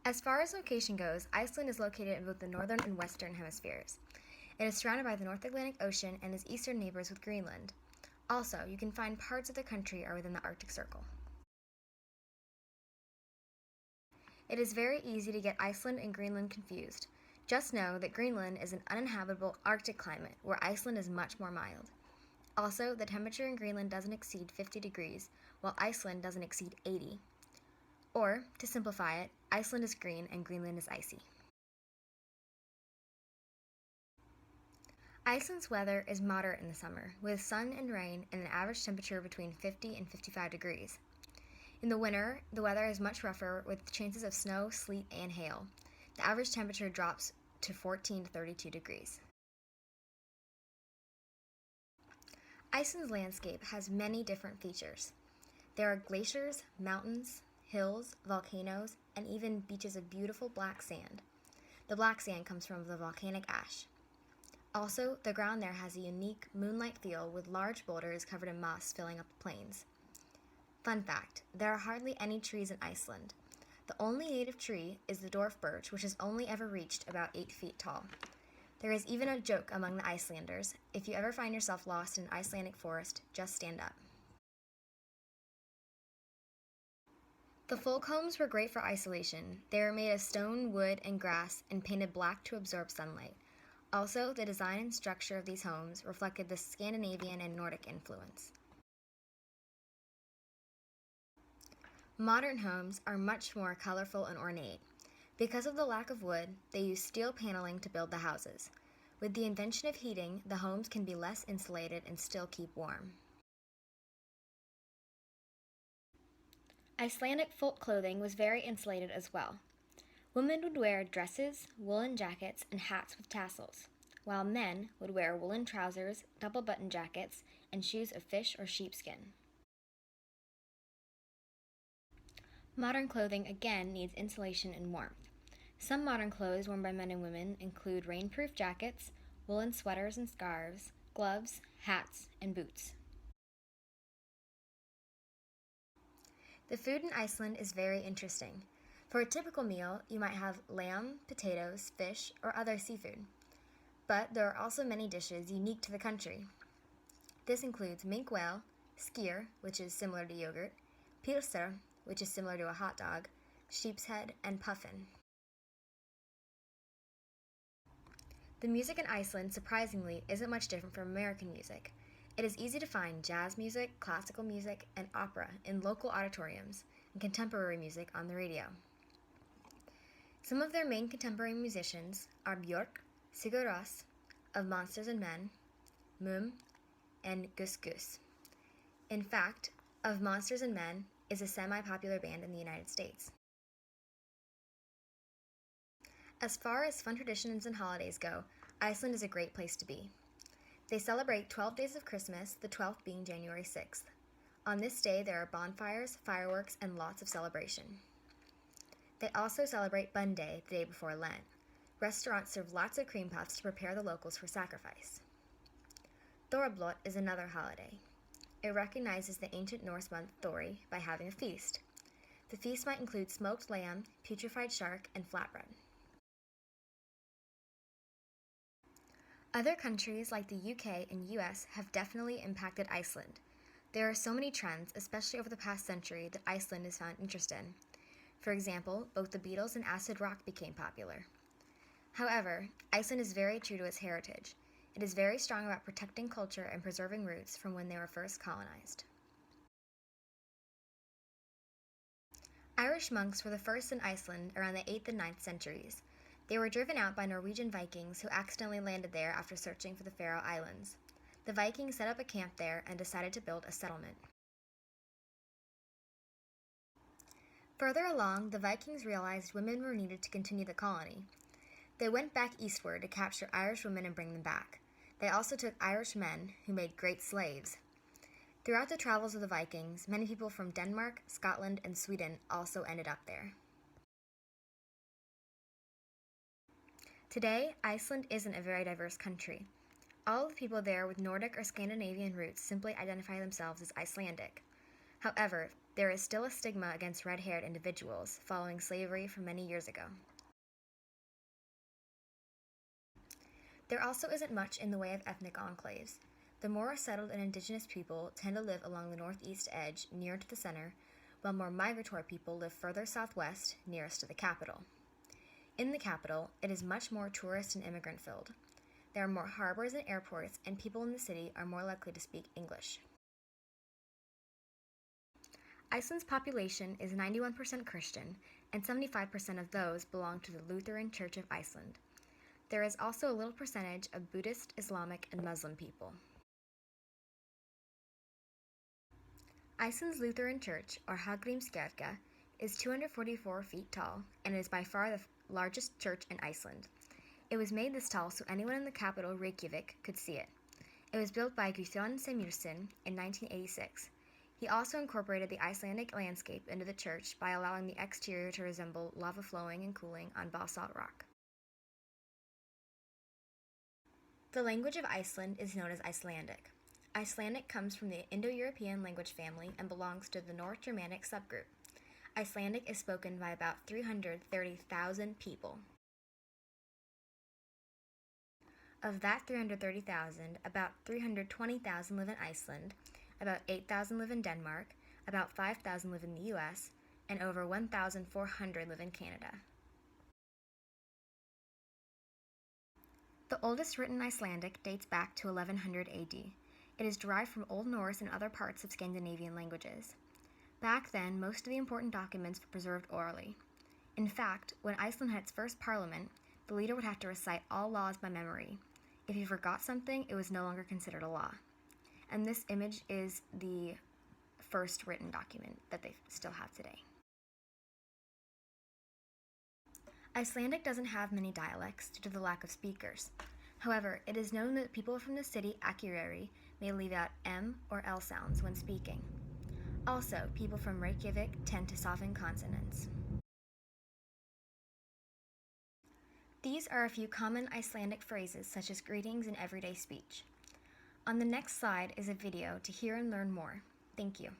As far as location goes, Iceland is located in both the northern and western hemispheres. It is surrounded by the North Atlantic Ocean and its eastern neighbors with Greenland. Also, you can find parts of the country are within the Arctic Circle. It is very easy to get Iceland and Greenland confused. Just know that Greenland is an uninhabitable Arctic climate, where Iceland is much more mild. Also, the temperature in Greenland doesn't exceed 50 degrees, while Iceland doesn't exceed 80. Or, to simplify it, Iceland is green and Greenland is icy. Iceland's weather is moderate in the summer, with sun and rain and an average temperature between 50 and 55 degrees. In the winter, the weather is much rougher with chances of snow, sleet, and hail. The average temperature drops to 14 to 32 degrees. Iceland's landscape has many different features. There are glaciers, mountains, hills, volcanoes, and even beaches of beautiful black sand. The black sand comes from the volcanic ash. Also, the ground there has a unique moonlight feel with large boulders covered in moss filling up the plains. Fun fact, there are hardly any trees in Iceland. The only native tree is the dwarf birch, which has only ever reached about 8 feet tall. There is even a joke among the Icelanders: if you ever find yourself lost in an Icelandic forest, just stand up. The folk homes were great for isolation. They were made of stone, wood, and grass and painted black to absorb sunlight. Also, the design and structure of these homes reflected the Scandinavian and Nordic influence. Modern homes are much more colorful and ornate. Because of the lack of wood, they use steel paneling to build the houses. With the invention of heating, the homes can be less insulated and still keep warm. Icelandic folk clothing was very insulated as well. Women would wear dresses, woolen jackets, and hats with tassels, while men would wear woolen trousers, double-button jackets, and shoes of fish or sheepskin. Modern clothing again needs insulation and warmth. Some modern clothes worn by men and women include rainproof jackets, woolen sweaters and scarves, gloves, hats, and boots. The food in Iceland is very interesting. For a typical meal, you might have lamb, potatoes, fish, or other seafood. But there are also many dishes unique to the country. This includes mink whale, skyr, which is similar to yogurt, pilsner, which is similar to a hot dog, sheep's head, and puffin. The music in Iceland, surprisingly, isn't much different from American music. It is easy to find jazz music, classical music, and opera in local auditoriums, and contemporary music on the radio. Some of their main contemporary musicians are Björk, Sigur Rós, of Monsters and Men, Mum, and Gus Gus. In fact, Of Monsters and Men is a semi-popular band in the United States. As far as fun traditions and holidays go, Iceland is a great place to be. They celebrate 12 days of Christmas, the 12th being January 6th. On this day, there are bonfires, fireworks, and lots of celebration. They also celebrate Bun Day, the day before Lent. Restaurants serve lots of cream puffs to prepare the locals for sacrifice. Thorblot is another holiday. It recognizes the ancient Norse month Thori by having a feast. The feast might include smoked lamb, putrefied shark, and flatbread. Other countries like the UK and US have definitely impacted Iceland. There are so many trends, especially over the past century, that Iceland has found interest in. For example, both the Beatles and acid rock became popular. However, Iceland is very true to its heritage. It is very strong about protecting culture and preserving roots from when they were first colonized. Irish monks were the first in Iceland around the 8th and 9th centuries. They were driven out by Norwegian Vikings who accidentally landed there after searching for the Faroe Islands. The Vikings set up a camp there and decided to build a settlement. Further along, the Vikings realized women were needed to continue the colony. They went back eastward to capture Irish women and bring them back. They also took Irish men, who made great slaves. Throughout the travels of the Vikings, many people from Denmark, Scotland, and Sweden also ended up there. Today, Iceland isn't a very diverse country. All of the people there with Nordic or Scandinavian roots simply identify themselves as Icelandic. However, there is still a stigma against red-haired individuals following slavery from many years ago. There also isn't much in the way of ethnic enclaves. The more settled and indigenous people tend to live along the northeast edge, near to the center, while more migratory people live further southwest, nearest to the capital. In the capital, it is much more tourist and immigrant filled. There are more harbors and airports, and people in the city are more likely to speak English. Iceland's population is 91% Christian, and 75% of those belong to the Lutheran Church of Iceland. There is also a little percentage of Buddhist, Islamic, and Muslim people. Iceland's Lutheran Church, or Hallgrímskirkja, is 244 feet tall and is by far the largest church in Iceland. It was made this tall so anyone in the capital, Reykjavik, could see it. It was built by Guðjón Sigurðsson in 1986. He also incorporated the Icelandic landscape into the church by allowing the exterior to resemble lava flowing and cooling on basalt rock. The language of Iceland is known as Icelandic. Icelandic comes from the Indo-European language family and belongs to the North Germanic subgroup. Icelandic is spoken by about 330,000 people. Of that 330,000, about 320,000 live in Iceland, about 8,000 live in Denmark, about 5,000 live in the US, and over 1,400 live in Canada. The oldest written Icelandic dates back to 1100 AD. It is derived from Old Norse and other parts of Scandinavian languages. Back then, most of the important documents were preserved orally. In fact, when Iceland had its first parliament, the leader would have to recite all laws by memory. If he forgot something, it was no longer considered a law. And this image is the first written document that they still have today. Icelandic doesn't have many dialects due to the lack of speakers. However, it is known that people from the city Akureyri may leave out M or L sounds when speaking. Also, people from Reykjavik tend to soften consonants. These are a few common Icelandic phrases such as greetings in everyday speech. On the next slide is a video to hear and learn more. Thank you.